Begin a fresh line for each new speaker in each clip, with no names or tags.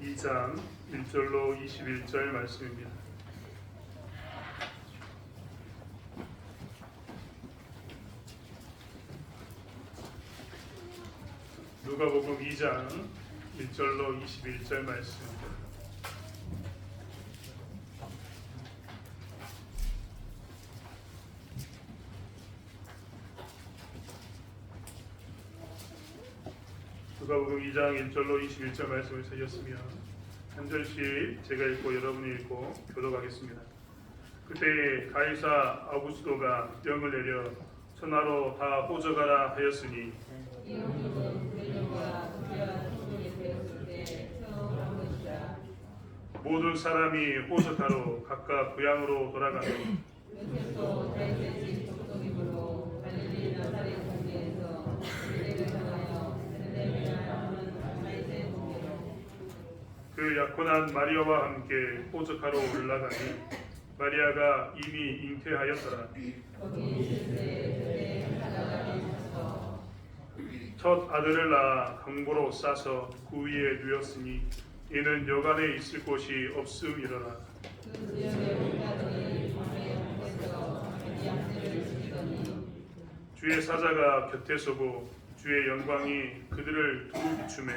2장 1절로 21절 말씀입니다. 누가복음 2장 1절로 21절 말씀입니다. 누가복음 2장 1절로 21절 말씀을 찾았으며 한 절씩 제가 읽고 여러분이 읽고 교독하겠습니다. 그때 가이사 아우구스도가 명을 내려 천하로 다 호적하라 하였으니 모든 사람이 호적하러 각각 고향으로 돌아가며 그 약혼한 마리아와 함께 호적하러 올라가니 마리아가 이미 잉태하였더라. 첫 아들을 낳아 강보로 싸서 그 위에 누였으니 이는 여간에 있을 곳이 없음이로라. 주의 사자가 곁에 서고 주의 영광이 그들을 두루 비추매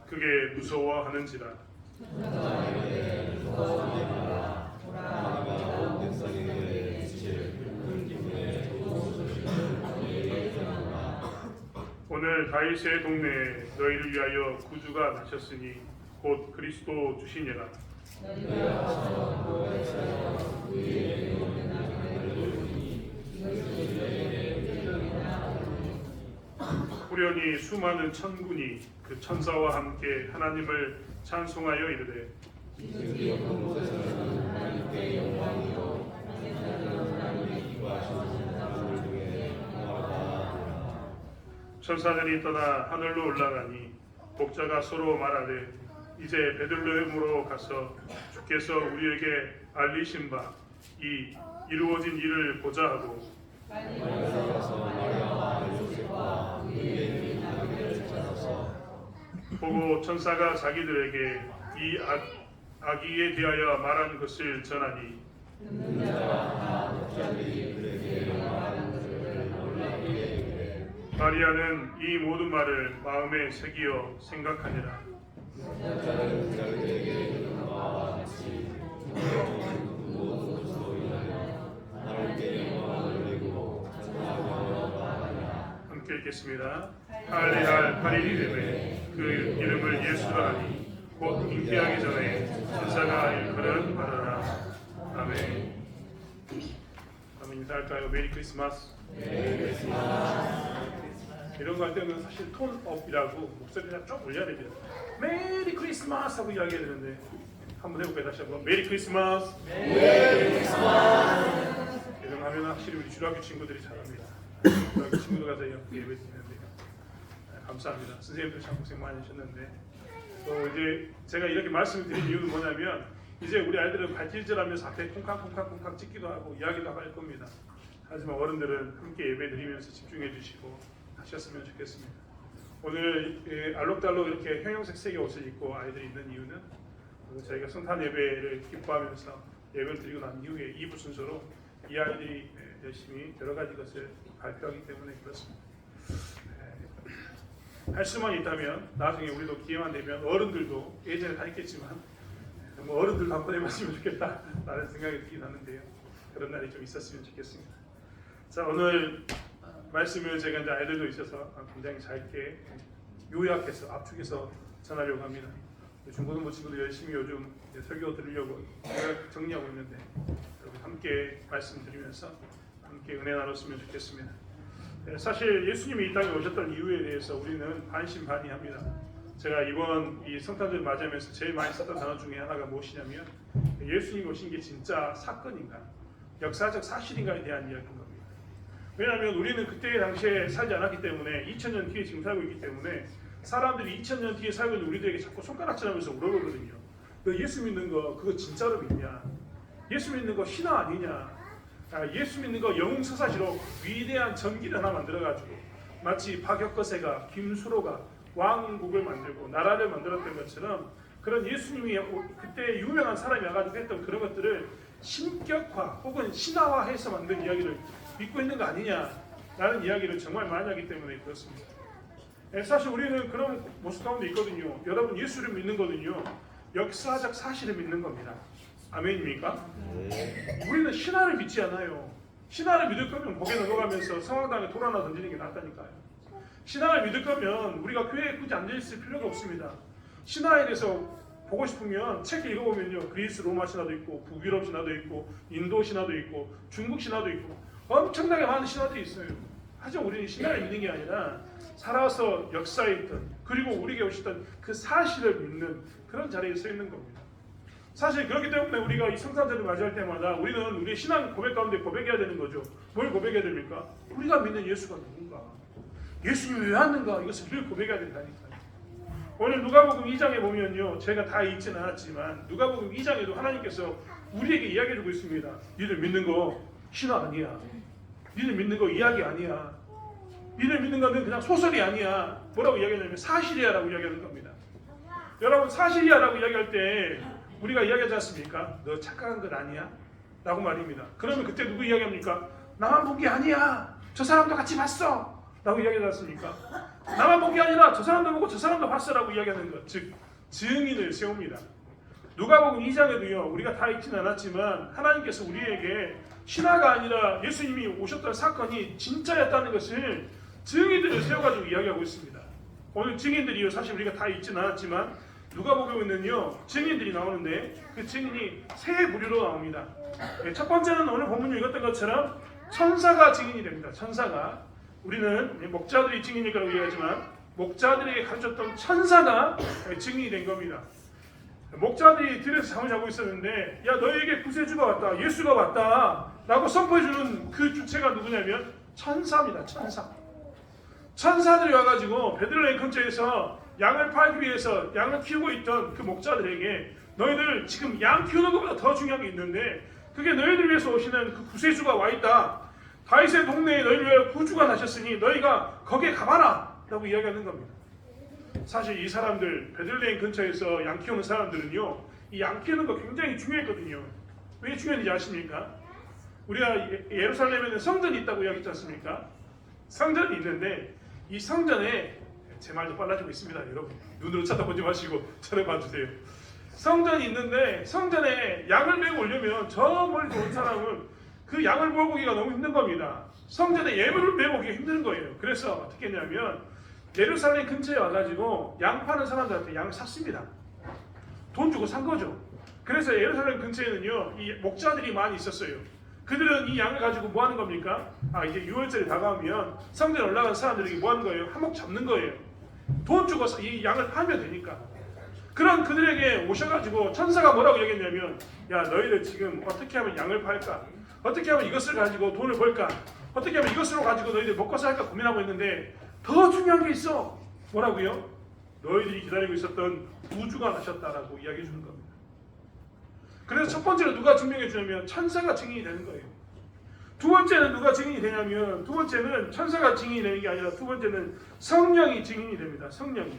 그게 무서워하는지라. 오늘 다윗의 동네에 너희를 위하여 구주가 나셨으니 곧 그리스도 주시니라. 후련히 수많은 천군이 그 천사와 함께 하나님을 찬송하여 이르되 천사들이 떠나 하늘로 올라가니 목자가 서로 말하되 이제 베들레헴으로 가서 주께서 우리에게 알리신 바 이 이루어진 일을 보자 하고 보고 천사가 자기들에게 이 아기에 대하여 말한 것을 전하니 마리아는 이 모든 말을 마음에 새기어 생각하니라. 함께 읽겠습니다. 할례할 8일이 되매 그 이름을 예수라 하니 곧 잉태하기 전에 천사가 일컬은 바라라. 아멘. 한번 인사할까요? 메리 크리스마스. 메리 크리스마스. 이런 거 할 때는 사실 톤업이라고 목소리를 좀 올려야 됩니다. 메리 크리스마스 하고 이야기해야 되는데 한번 해볼까요? 다시 한번 메리 크리스마스. 메리 크리스마스. 이런 거 하면 확실히 우리 주일학교 친구들이 잘합니다. 주일학교 친구들 가서 예배 드리는데요. 감사합니다. 선생님들 참 고생 많이 하셨는데 또 이제 제가 이렇게 말씀을 드린 이유는 뭐냐면 이제 우리 아이들은 발길질하면서 앞에 콩캉콩캉콩캉 찍기도 하고 이야기도 할 겁니다. 하지만 어른들은 함께 예배 드리면서 집중해 주시고 하셨으면 좋겠습니다. 오늘 알록달록 이렇게 형형색 색의 옷을 입고 아이들이 있는 이유는 저희가 성탄 예배를 기뻐하면서 예배를 드리고 난 이후에 2부 순서로 이 아이들이 열심히 여러 가지 것을 발표하기 때문에 그렇습니다. 할 수만 있다면 나중에 우리도 기회만 되면 어른들도 예전에 다 했겠지만 어른들도 한번 해봤으면 좋겠다 라는 생각이 들긴 하는데요. 그런 날이 좀 있었으면 좋겠습니다. 자, 오늘 말씀을 제가 이제 아이들도 있어서 굉장히 짧게 요약해서 압축해서 전하려고 합니다. 중고등부 친구들 열심히 요즘 설교 들으려고 정리하고 있는데 여러분 함께 말씀드리면서 함께 은혜 나눴으면 좋겠습니다. 사실 예수님이 이 땅에 오셨던 이유에 대해서 우리는 반신반의합니다. 제가 이번 이 성탄절 맞이하면서 제일 많이 썼던 단어 중에 하나가 무엇이냐면 예수님이 오신 게 진짜 사건인가, 역사적 사실인가에 대한 이야기인 겁니다. 왜냐하면 우리는 그때 당시에 살지 않았기 때문에 2000년 뒤에 지금 살고 있기 때문에 사람들이 2000년 뒤에 살고 있는 우리들에게 자꾸 손가락질하면서 물어보거든요. 너 예수 믿는 거 그거 진짜로 믿냐? 예수 믿는 거 신화 아니냐? 예수 믿는 거 영웅서사시로 위대한 전기를 하나 만들어가지고 마치 박혁거세가 김수로가 왕국을 만들고 나라를 만들었던 것처럼 그런 예수님이 그때 유명한 사람이 와가지고 했던 그런 것들을 신격화 혹은 신화화해서 만든 이야기를 믿고 있는 거 아니냐라는 이야기를 정말 많이 하기 때문에 그렇습니다. 사실 우리는 그런 모습 가운데 있거든요. 여러분, 예수를 믿는 거는요, 역사적 사실을 믿는 겁니다. 아멘입니까? 우리는 신화를 믿지 않아요. 신화를 믿을 거면 목에 넘어가면서 성황당에 돌 하나 던지는 게 낫다니까요. 신화를 믿을 거면 우리가 교회에 굳이 앉아있을 필요가 없습니다. 신화에 대해서 보고 싶으면 책 읽어보면요, 그리스 로마 신화도 있고 북유럽 신화도 있고 인도 신화도 있고 중국 신화도 있고 엄청나게 많은 신화들이 있어요. 하지만 우리는 신화를 믿는 게 아니라 살아서 역사에 있던, 그리고 우리에게 오셨던 그 사실을 믿는 그런 자리에 서 있는 겁니다. 사실 그렇기 때문에 우리가 이 성탄절을 맞이할 때마다 우리는 우리의 신앙 고백 가운데 고백해야 되는 거죠. 뭘 고백해야 됩니까? 우리가 믿는 예수가 누군가, 예수님이 왜 왔는가, 이것을 늘 고백해야 된다니까요. 오늘 누가복음 2장에 보면요, 제가 다 읽지는 않았지만 누가복음 2장에도 하나님께서 우리에게 이야기해주고 있습니다. 니들 믿는 거 신화 아니야. 니들 믿는 거 이야기 아니야. 니들 믿는 거는 그냥 소설이 아니야. 뭐라고 이야기하냐면 사실이야 라고 이야기하는 겁니다. 여러분, 사실이야 라고 이야기할 때 우리가 이야기하지 않습니까? 너 착각한 건 아니야? 라고 말입니다. 그러면 그때 누구 이야기합니까? 나만 본 게 아니야. 저 사람도 같이 봤어. 라고 이야기하지 않습니까? 나만 본 게 아니라 저 사람도 보고 저 사람도 봤어 라고 이야기하는 것. 즉, 증인을 세웁니다. 누가복음 2장에도요, 우리가 다 읽지는 않았지만 하나님께서 우리에게 신화가 아니라 예수님이 오셨던 사건이 진짜였다는 것을 증인들을 세워가지고 이야기하고 있습니다. 오늘 증인들이요, 사실 우리가 다 읽지는 않았지만 누가복음에는요, 증인들이 나오는데 그 증인이 세 부류로 나옵니다. 첫 번째는 오늘 본문을 읽었던 것처럼 천사가 증인이 됩니다. 천사가, 우리는 목자들이 증인이라고 이야기하지만 목자들에게 가르쳤던 천사가 증인이 된 겁니다. 목자들이 들에서 잠을 자고 있었는데, 야, 너에게 구세주가 왔다, 예수가 왔다 라고 선포해주는 그 주체가 누구냐면 천사입니다. 천사들이 와가지고 베들레헴 근처에서 양을 팔기 위해서 양을 키우고 있던 그 목자들에게, 너희들 지금 양 키우는 것보다 더 중요한 게 있는데 그게 너희들 위해서 오시는 그 구세주가 와 있다. 다윗의 동네에 너희를 위해 구주가 나셨으니 너희가 거기에 가봐라 라고 이야기하는 겁니다. 사실 이 사람들, 베들레헴 근처에서 양 키우는 사람들은요, 이 양 키우는 거 굉장히 중요했거든요. 왜 중요한지 아십니까? 우리가 예루살렘에는 성전이 있다고 이야기했지 않습니까? 성전이 있는데 이 성전에, 제 말도 빨라지고 있습니다. 여러분, 눈으로 쳐다보지 마시고 저를 봐주세요. 성전이 있는데 성전에 양을 메고 오려면 저 멀리 온 사람은 그 양을 몰고기가 너무 힘든 겁니다. 성전에 예물을 메고 오기가 힘든 거예요. 그래서 어떻게 했냐면 예루살렘 근처에 와가지고 양 파는 사람들한테 양을 샀습니다. 돈 주고 산 거죠. 그래서 예루살렘 근처에는요, 이 목자들이 많이 있었어요. 그들은 이 양을 가지고 뭐 하는 겁니까? 이제 6월절이 다가오면 성전에 올라간 사람들에게 뭐 하는 거예요? 한몫 잡는 거예요. 돈 주고 이 양을 팔면 되니까. 그런 그들에게 오셔가지고 천사가 뭐라고 얘기했냐면, 야, 너희들 지금 어떻게 하면 양을 팔까? 어떻게 하면 이것을 가지고 돈을 벌까? 어떻게 하면 이것으로 가지고 너희들 먹고 살까 고민하고 있는데 더 중요한 게 있어. 뭐라고요? 너희들이 기다리고 있었던 구주가 나셨다라고 이야기해 주는 겁니다. 그래서 첫 번째로 누가 증명해 주냐면 천사가 증인이 되는 거예요. 두 번째는 누가 증인이 되냐면, 두 번째는 천사가 증인이 되는 게 아니라 두 번째는 성령이 증인이 됩니다. 성령이.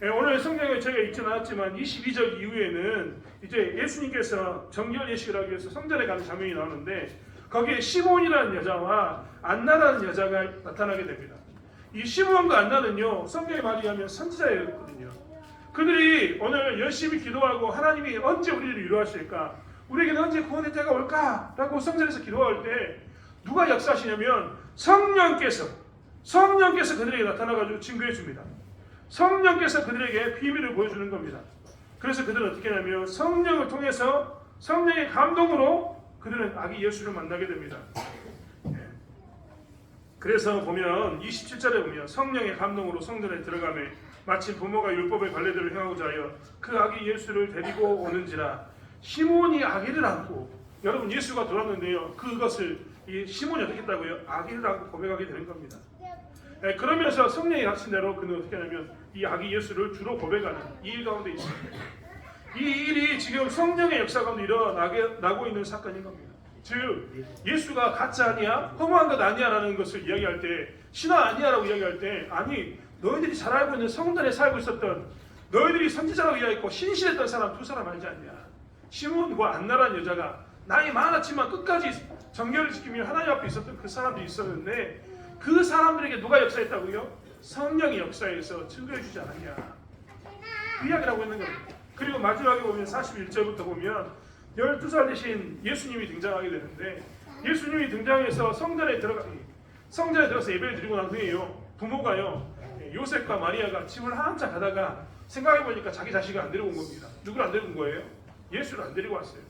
오늘 성경에 제가 읽지는 않았지만 22절 이후에는 이제 예수님께서 정결 예식을 하기 위해서 성전에 가는 장면이 나오는데 거기에 시몬이라는 여자와 안나라는 여자가 나타나게 됩니다. 이 시몬과 안나는요, 성경에 말하면 선지자였거든요. 그들이 오늘 열심히 기도하고 하나님이 언제 우리를 위로하실까, 우리에게는 언제 구원의 때가 올까 라고 성전에서 기도할 때 누가 역사하시냐면 성령께서 그들에게 나타나가지고 증거해 줍니다. 성령께서 그들에게 비밀을 보여주는 겁니다. 그래서 그들은 어떻게 하냐면 성령을 통해서, 성령의 감동으로 그들은 아기 예수를 만나게 됩니다. 그래서 보면 27절에 보면 성령의 감동으로 성전에 들어가매 마침 부모가 율법의 관례대로 행하고자 하여 그 아기 예수를 데리고 오는지라. 시몬이 아기를 안고, 여러분 예수가 돌았는데요, 그것을 이 시몬이 어떻게 했다고요? 아기를 안고 고백하게 되는 겁니다. 그러면서 성령이 가르친 대로 그는 어떻게 하냐면 이 아기 예수를 주로 고백하는 이 일 가운데 있습니다. 이 일이 지금 성령의 역사 가운데 일어나고 있는 사건인 겁니다. 즉 예수가 가짜 아니야? 허무한 것 아니야? 라는 것을 이야기할 때, 신화 아니야? 라고 이야기할 때, 아니, 너희들이 잘 알고 있는 성전에 살고 있었던 너희들이 선지자라고 이야기했고 신실했던 사람 두 사람 알지 않냐? 시몬과 안나라는 여자가 나이 많았지만 끝까지 정결을 지키며 하나님 앞에 있었던 그 사람들이 있었는데 그 사람들에게 누가 역사했다고요? 성령이 역사해서 증거해주지 않았냐? 그 이야기를 하고 있는 겁니다. 그리고 마지막에 보면 41절부터 보면 12살 되신 예수님이 등장하게 되는데 예수님이 등장해서 성전에 들어가서 예배를 드리고 난 후에요. 부모가요. 요셉과 마리아가 집을 한참 가다가 생각해보니까 자기 자식을 안 데리고 온 겁니다. 누구를 안 데리고 온 거예요? 예수를 안 데리고 왔어요.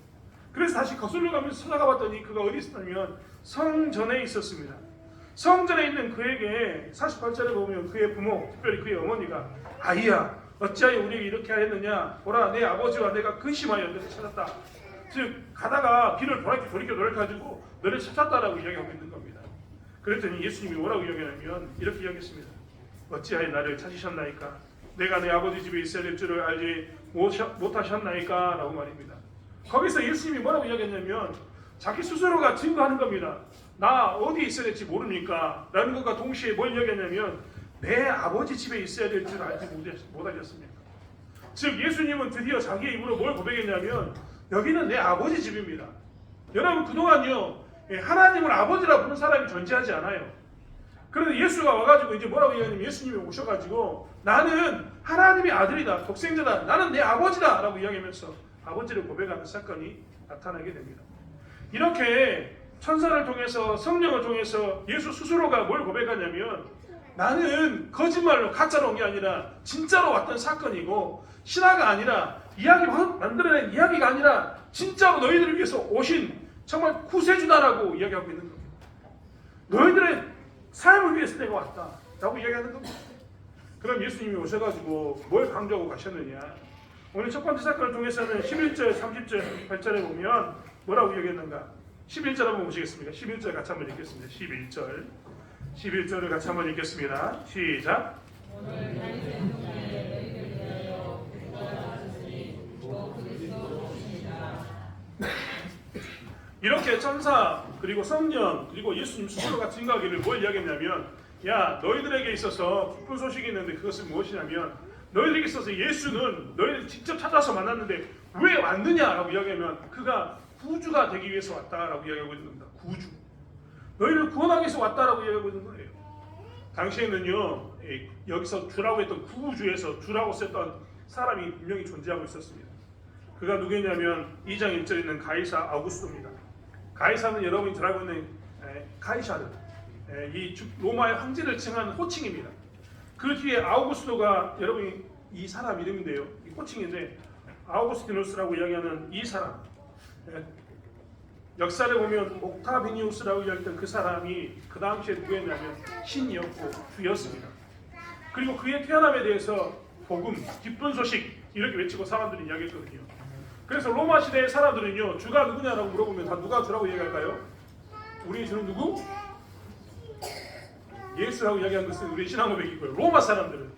그래서 다시 거슬러 가면서 찾아가 봤더니 그가 어디 있었냐면 성전에 있었습니다. 성전에 있는 그에게 48절에 보면 그의 부모, 특별히 그의 어머니가 아이야 어찌하여 우리에게 이렇게 하였느냐 보라 내 아버지와 내가 근심하여 너를 찾았다. 즉 가다가 길을 돌이켜 가지고 너를 찾았다라고 이야기하고 있는 겁니다. 그랬더니 예수님이 뭐라고 이야기하냐면 이렇게 이야기했습니다. 어찌하여 나를 찾으셨나이까? 내가 내 아버지 집에 있어야 될 줄을 알지 못하셨나이까? 라고 말입니다. 거기서 예수님이 뭐라고 이야기했냐면 자기 스스로가 증거하는 겁니다. 나 어디 있어야 될지 모릅니까? 라는 것과 동시에 뭘 이야기했냐면 내 아버지 집에 있어야 될 줄 알지 못하셨습니까? 즉 예수님은 드디어 자기의 입으로 뭘 고백했냐면 여기는 내 아버지 집입니다. 여러분 그동안요 하나님을 아버지라 부르는 사람이 존재하지 않아요. 그런데 예수가 와가지고 이제 뭐라고 이야기하냐면 예수님이 오셔가지고 나는 하나님의 아들이다 독생자다 나는 내 아버지다 라고 이야기하면서 아버지를 고백하는 사건이 나타나게 됩니다. 이렇게 천사를 통해서 성령을 통해서 예수 스스로가 뭘 고백하냐면 나는 거짓말로 가짜로 온 게 아니라 진짜로 왔던 사건이고 신화가 아니라 만들어낸 이야기가 아니라 진짜로 너희들을 위해서 오신 정말 구세주다라고 이야기하고 있는 겁니다. 너희들의 삶을 위해서 내가 왔다 라고 이야기하는 겁니다. 그럼 예수님이 오셔가지고 뭘 강조하고 가셨느냐? 오늘 첫 번째 사건을 통해서는 11절, 30절, 8절에 보면 뭐라고 이야기했는가? 11절 한번 보시겠습니다. 11절 같이 한번 읽겠습니다. 11절을 같이 한번 읽겠습니다. 시작. 이렇게 천사 그리고 성령 그리고 예수님 스스로가 증거하기를 뭘 이야기했냐면 야 너희들에게 있어서 기쁜 소식이 있는데 그것은 무엇이냐면 너희들에게 있어서 예수는 너희들 직접 찾아서 만났는데 왜 왔느냐라고 이야기하면 그가 구주가 되기 위해서 왔다라고 이야기하고 있는 겁니다. 구주. 너희를 구원하기 위해서 왔다라고 이야기하고 있는 거예요. 당시에는요 여기서 주라고 했던 구주에서 주라고 썼던 사람이 분명히 존재하고 있었습니다. 그가 누구냐면 2장 1절에 있는 가이사 아우구스토입니다. 가이사는 여러분이 잘 알고 있는 카이사르 이 로마의 황제를 칭하는 호칭입니다. 그 뒤에 아우구스토가 여러분이 이 사람 이름인데요. 이 호칭인데 아우구스티누스라고 이야기하는 이 사람 역사를 보면 옥타비니우스라고 이야기했던 그 사람이 그 당시에 누구였냐면 신이었고 주였습니다. 그리고 그의 태어남에 대해서 복음, 기쁜 소식 이렇게 외치고 사람들이 이야기했거든요. 그래서 로마 시대의 사람들은요 주가 누구냐라고 물어보면 다 누가 주라고 얘기할까요? 우리의 주는 누구? 예수라고 이야기한 것은 우리의 신앙 고백이고요. 로마 사람들은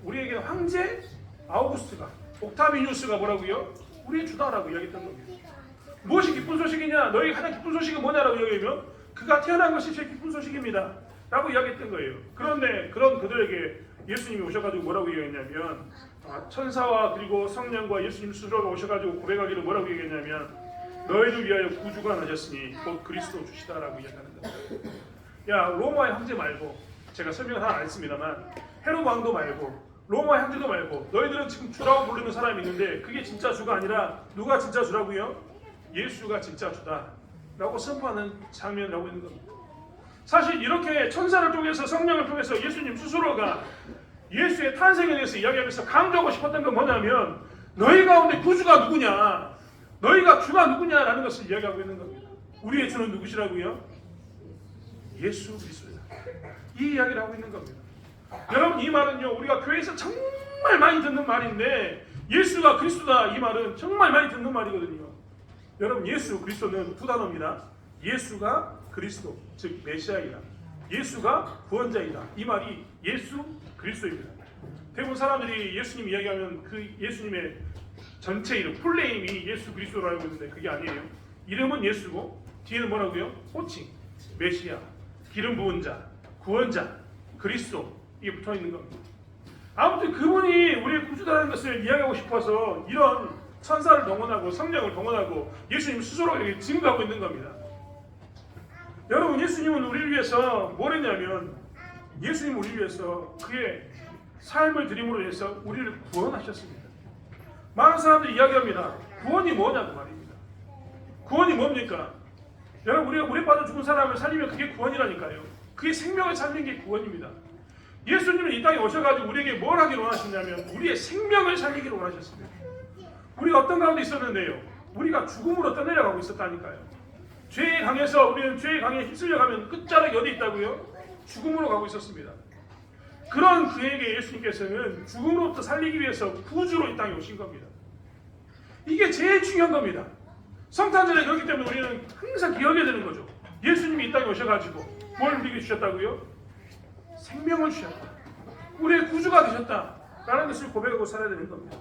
우리에게 황제 아우구스트가 옥타비뉴스가 뭐라고요? 우리의 주다라고 이야기했던 겁니다. 무엇이 기쁜 소식이냐? 너희 가장 기쁜 소식은 뭐냐라고 이야기하면 그가 태어난 것이 제일 기쁜 소식입니다 라고 이야기했던 거예요. 그런데 그런 그들에게 예수님이 오셔가지고 뭐라고 이야기했냐면 천사와 그리고 성령과 예수님 스스로가 오셔가지고 고백하기를 뭐라고 얘기했냐면 너희를 위하여 구주가 나셨으니 곧 그리스도 주시다라고 이야기하는 겁니다. 야 로마의 황제 말고 제가 설명을 하나 안 했습니다만 헤롯 왕도 말고 로마의 황제도 말고 너희들은 지금 주라고 부르는 사람이 있는데 그게 진짜 주가 아니라 누가 진짜 주라고요? 예수가 진짜 주다 라고 선포하는 장면을 하고 있는 겁니다. 사실 이렇게 천사를 통해서 성령을 통해서 예수님 스스로가 예수의 탄생에 대해서 이야기하면서 강조하고 싶었던 건 뭐냐면 너희 가운데 구주가 누구냐 너희가 주가 누구냐라는 것을 이야기하고 있는 겁니다. 우리의 주는 누구시라고요? 예수 그리스도다. 이 이야기를 하고 있는 겁니다. 여러분 이 말은요 우리가 교회에서 정말 많이 듣는 말인데 예수가 그리스도다 이 말은 정말 많이 듣는 말이거든요. 여러분 예수 그리스도는 두 단어입니다. 예수가 그리스도 즉 메시아이다. 예수가 구원자이다. 이 말이 예수 그리스도입니다. 대부분 사람들이 예수님 이야기하면 그 예수님의 전체 이름 풀네임이 예수 그리스도로 알고 있는데 그게 아니에요. 이름은 예수고 뒤에는 뭐라고요? 호칭, 메시아, 기름 부은 자, 구원자, 그리스도 이게 붙어있는 겁니다. 아무튼 그분이 우리의 구주다라는 것을 이야기하고 싶어서 이런 천사를 동원하고 성령을 동원하고 예수님 스스로 증거하고 있는 겁니다. 여러분, 예수님은 우리를 위해서 뭘 했냐면, 예수님은 우리를 위해서 그의 삶을 드림으로 해서 우리를 구원하셨습니다. 많은 사람들이 이야기합니다. 구원이 뭐냐고 말입니다. 구원이 뭡니까? 여러분, 우리가 물에 빠져 죽은 사람을 살리면 그게 구원이라니까요. 그게 생명을 살리는 게 구원입니다. 예수님은 이 땅에 오셔가지고 우리에게 뭘 하기를 원하셨냐면 우리의 생명을 살리기를 원하셨습니다. 우리가 어떤 가운데 있었는데요, 우리가 죽음으로 떠내려가고 있었다니까요. 죄의 강에서 우리는 죄의 강에 휩쓸려가면 끝자락이 어디 있다고요? 죽음으로 가고 있었습니다. 그런 그에게 예수님께서는 죽음으로부터 살리기 위해서 구주로 이 땅에 오신 겁니다. 이게 제일 중요한 겁니다. 성탄절에 그렇기 때문에 우리는 항상 기억해야 되는 거죠. 예수님이 이 땅에 오셔가지고 뭘 우리에게 주셨다고요? 생명을 주셨다. 우리의 구주가 되셨다라는 것을 고백하고 살아야 되는 겁니다.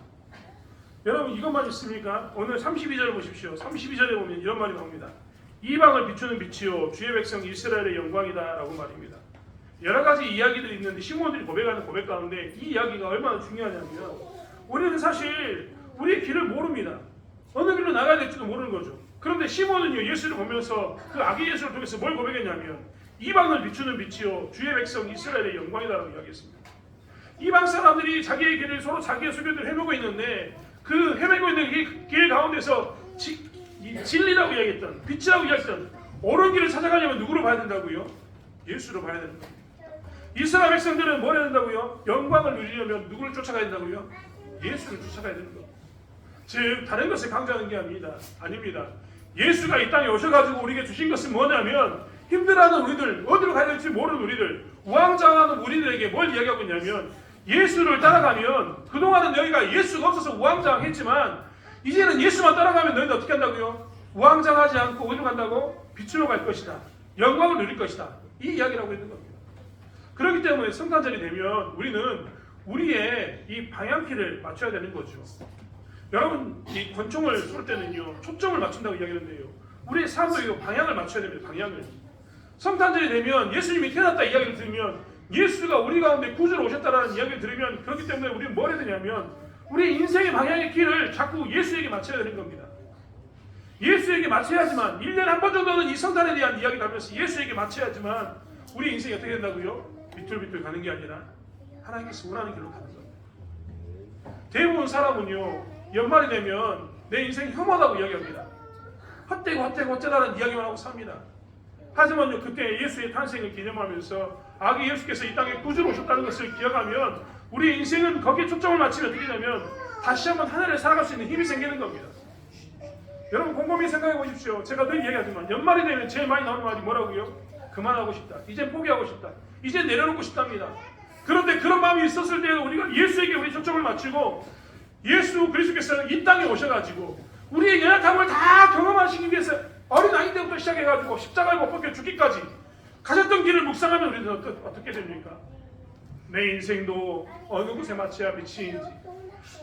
여러분, 이것만 있습니까? 오늘 32절을 보십시오. 32절에 보면 이런 말이 나옵니다. 이방을 비추는 빛이요 주의 백성 이스라엘의 영광이다 라고 말입니다. 여러 가지 이야기들이 있는데 시몬들이 고백하는 고백 가운데 이 이야기가 얼마나 중요하냐면, 우리는 사실 우리의 길을 모릅니다. 어느 길로 나가야 될지도 모르는 거죠. 그런데 시몬은요, 예수를 보면서 그 아기 예수를 통해서 뭘 고백했냐면 이방을 비추는 빛이요 주의 백성 이스라엘의 영광이다라고 이야기했습니다. 이방 사람들이 자기의 길을 서로 자기의 소견대로 헤매고 있는데 그 헤매고 있는 길 가운데서 진리라고 이야기했던, 빛이라고 이야기했던 옳은 길을 찾아가려면 누구를 봐야 된다고요? 예수를 봐야 되는 겁니다. 이스라엘 백성들은 뭘 해야 된다고요? 영광을 누리려면 누구를 쫓아가야 된다고요? 예수를 쫓아가야 되는 겁니다. 즉 다른 것을 강조하는 게 아닙니다. 예수가 이 땅에 오셔가지고 우리에게 주신 것은 뭐냐면, 힘들어하는 우리들, 어디로 가야 될지 모르는 우리들, 우왕좌왕하는 우리들에게 뭘 이야기하고 있냐면, 예수를 따라가면, 그동안은 너희가 예수가 없어서 우왕좌왕했지만 이제는 예수만 따라가면 너희는 어떻게 한다고요? 우왕좌왕하지 않고 어디로 간다고? 빛으로 갈 것이다. 영광을 누릴 것이다. 이 이야기를 하고 있는 겁니다. 그렇기 때문에 성탄절이 되면 우리는 우리의 이 방향키를 맞춰야 되는 거죠. 여러분, 이 권총을 쏠 때는요, 초점을 맞춘다고 이야기하는데요, 우리의 삶도 이 방향을 맞춰야 됩니다. 방향을. 성탄절이 되면 예수님이 태어났다 이야기를 들으면, 예수가 우리 가운데 구주로 오셨다라는 이야기를 들으면, 그렇기 때문에 우리는 뭘 해야 되냐면 우리 인생의 방향의 길을 자꾸 예수에게 맞춰야 되는 겁니다. 예수에게 맞춰야지만, 1년에 한 번 정도는 이 성탄에 대한 이야기를 하면서 예수에게 맞춰야지만 우리 인생이 어떻게 된다고요? 비틀비틀 가는 게 아니라 하나님께서 원하는 길로 가는 겁니다. 대부분 사람은요, 연말이 되면 내 인생이 혐오하다고 이야기합니다. 헛되고 어쩌다라는 이야기만 하고 삽니다. 하지만요, 그때 예수의 탄생을 기념하면서 아기 예수께서 이 땅에 구주로 오셨다는 것을 기억하면 우리 인생은 거기에 초점을 맞추면 어떻게 되냐면 다시 한번 하늘을 살아갈 수 있는 힘이 생기는 겁니다. 여러분, 곰곰이 생각해 보십시오. 제가 늘 얘기하지만 연말이 되면 제일 많이 나오는 말이 뭐라고요? 그만하고 싶다. 이제 포기하고 싶다. 이제 내려놓고 싶답니다. 그런데 그런 마음이 있었을 때 우리가 예수에게 우리 초점을 맞추고, 예수 그리스도께서는 이 땅에 오셔가지고 우리의 연약함을 다 경험하시기 위해서 어린아이 때부터 시작해가지고 십자가에 못 박혀 죽기까지 가셨던 길을 묵상하면 우리는 어떻게 됩니까? 내 인생도 어느 곳에 맞춰야 빛이 있는지,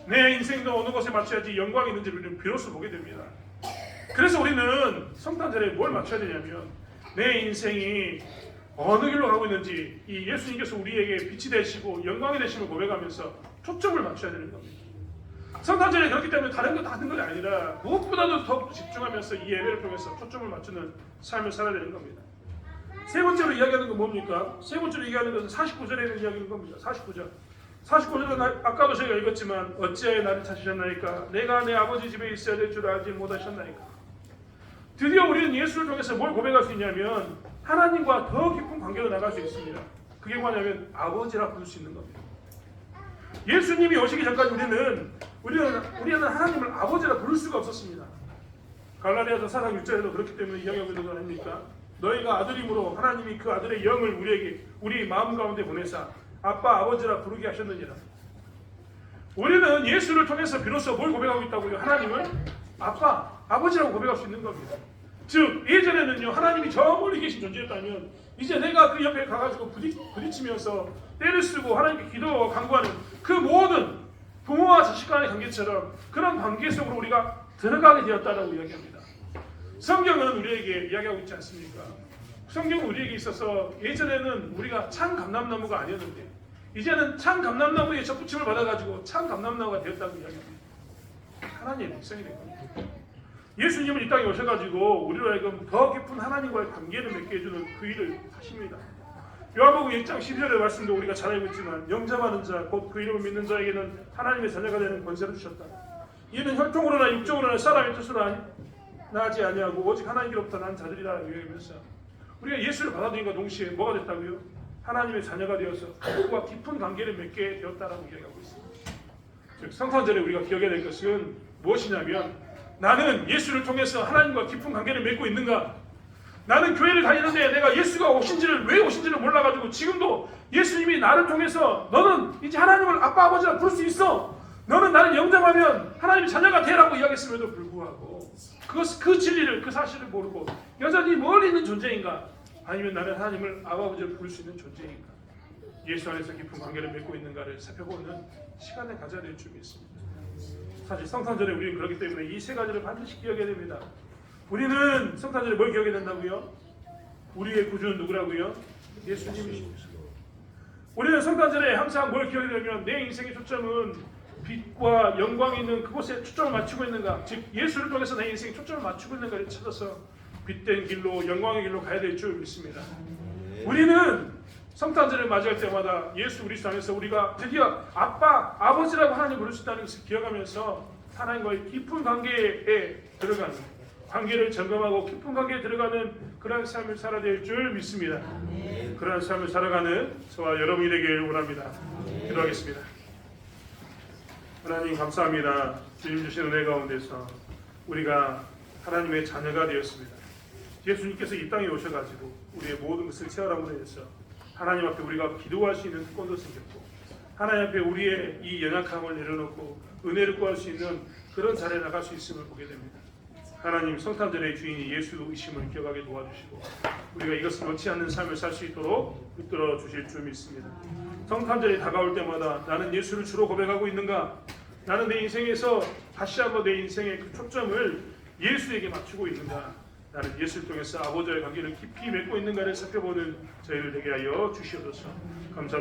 내 인생도 어느 곳에 맞춰야지 영광이 있는지 우리는 비로소 보게 됩니다. 그래서 우리는 성탄절에 뭘 맞춰야 되냐면 내 인생이 어느 길로 가고 있는지 이 예수님께서 우리에게 빛이 되시고 영광이 되심을 고백하면서 초점을 맞춰야 되는 겁니다. 성탄절에 그렇기 때문에 다른 거 하는 것이 아니라 무엇보다도 더욱 집중하면서 이 예배를 통해서 초점을 맞추는 삶을 살아야 되는 겁니다. 세 번째로 이야기하는 건 뭡니까? 세 번째로 얘기하는 것은 49절에 있는 이야기인 겁니다. 49절은 아까도 제가 읽었지만 어찌하여 나를 찾으셨나이까? 내가 내 아버지 집에 있어야 될 줄 알지 못하셨나이까? 드디어 우리는 예수를 통해서 뭘 고백할 수 있냐면 하나님과 더 깊은 관계로 나갈 수 있습니다. 그게 뭐냐면 아버지라 부를 수 있는 겁니다. 예수님이 오시기 전까지 우리는 하나님을 아버지라 부를 수가 없었습니다. 갈라디아서 4장 6절에도 그렇기 때문에 이야기하고 있는 거 아닙니까? 너희가 아들임으로 하나님이 그 아들의 영을 우리에게 우리 마음 가운데 보내사 아빠 아버지라 부르게 하셨느니라. 우리는 예수를 통해서 비로소 뭘 고백하고 있다고요? 하나님을 아빠 아버지라고 고백할 수 있는 겁니다. 즉 예전에는요, 하나님이 저 멀리 계신 존재였다면 이제 내가 그 옆에 가가지고 부딪히면서 때를 쓰고 하나님께 기도하고 간구하는 그 모든 부모와 자식 간의 관계처럼 그런 관계 속으로 우리가 들어가게 되었다라고 이야기합니다. 성경은 우리에게 이야기하고 있지 않습니까? 성경은 우리에게 있어서 예전에는 우리가 참 감람나무가 아니었는데 이제는 참 감람나무에 접붙임을 받아가지고 참 감람나무가 되었다고 이야기합니다. 하나님의 백성이 된 겁니다. 예수님은 이 땅에 오셔가지고 우리로 하여금 더 깊은 하나님과의 관계를 맺게 해주는 그 일을 하십니다. 요한복음 1장 12절의 말씀도 우리가 잘 알고 있지만 영접하는 자 곧 그 이름을 믿는 자에게는 하나님의 자녀가 되는 권세를 주셨다. 이는 혈통으로나 육적으로나 사람의 뜻으로 나지 아니하고 오직 하나님께로부터 난 자들이라 이야기하면서 우리가 예수를 받아들인과 동시에 뭐가 됐다고요? 하나님의 자녀가 되어서 하나님과 깊은 관계를 맺게 되었다라고 이야기하고 있습니다. 즉 성탄절에 우리가 기억해야 될 것은 무엇이냐면 나는 예수를 통해서 하나님과 깊은 관계를 맺고 있는가? 나는 교회를 다니는데 내가 예수가 오신지를 왜 오신지를 몰라가지고 지금도 예수님이 나를 통해서 너는 이제 하나님을 아빠 아버지라 부를 수 있어. 너는 나를 영접하면 하나님의 자녀가 되라고 이야기했음에도 불구하고 그 진리를 그 사실을 모르고 여전히 멀리 있는 존재인가? 아니면 나는 하나님을 아버지를 부를 수 있는 존재인가? 예수 안에서 깊은 관계를 맺고 있는가를 살펴보는 시간을 가져야 될 줄 믿습니다. 사실 성탄절에 우리는 그렇기 때문에 이 세 가지를 반드시 기억해야 됩니다. 우리는 성탄절에 뭘 기억해야 된다고요? 우리의 구주는 누구라고요? 예수님이십니다. 우리는 성탄절에 항상 뭘 기억해야 되냐면 내 인생의 초점은 빛과 영광이 있는 그곳에 초점을 맞추고 있는가, 즉 예수를 통해서 내 인생에 초점을 맞추고 있는가를 찾아서 빛된 길로 영광의 길로 가야 될 줄 믿습니다. 우리는 성탄절을 맞이할 때마다 예수 그리스도 안에서 우리가 드디어 아빠, 아버지라고 하나님 부를 수 있다는 것을 기억하면서 하나님과의 깊은 관계에 들어가는, 관계를 점검하고 깊은 관계에 들어가는 그러한 삶을 살아야 될 줄 믿습니다. 그러한 삶을 살아가는 저와 여러분이 되기를 원합니다. 기도하겠습니다. 하나님 감사합니다. 주님 주신 은혜 가운데서 우리가 하나님의 자녀가 되었습니다. 예수님께서 이 땅에 오셔가지고 우리의 모든 것을 체험함으로 해서 하나님 앞에 우리가 기도할 수 있는 특권도 생겼고 하나님 앞에 우리의 이 연약함을 내려놓고 은혜를 구할 수 있는 그런 자리에 나갈 수 있음을 보게 됩니다. 하나님 성탄절의 주인이 예수이심을 기억하게 도와주시고 우리가 이것을 놓지 않는 삶을 살 수 있도록 붙들어 주실 줄 믿습니다. 성탄절이 다가올 때마다 나는 예수를 주로 고백하고 있는가? 나는 내 인생에서 다시 한번 내 인생의 그 초점을 예수에게 맞추고 있는가? 나는 예수를 통해서 아버지와의 관계를 깊이 맺고 있는가를 살펴보는 저희를 되게 하여 주시옵소서. 감사합니다.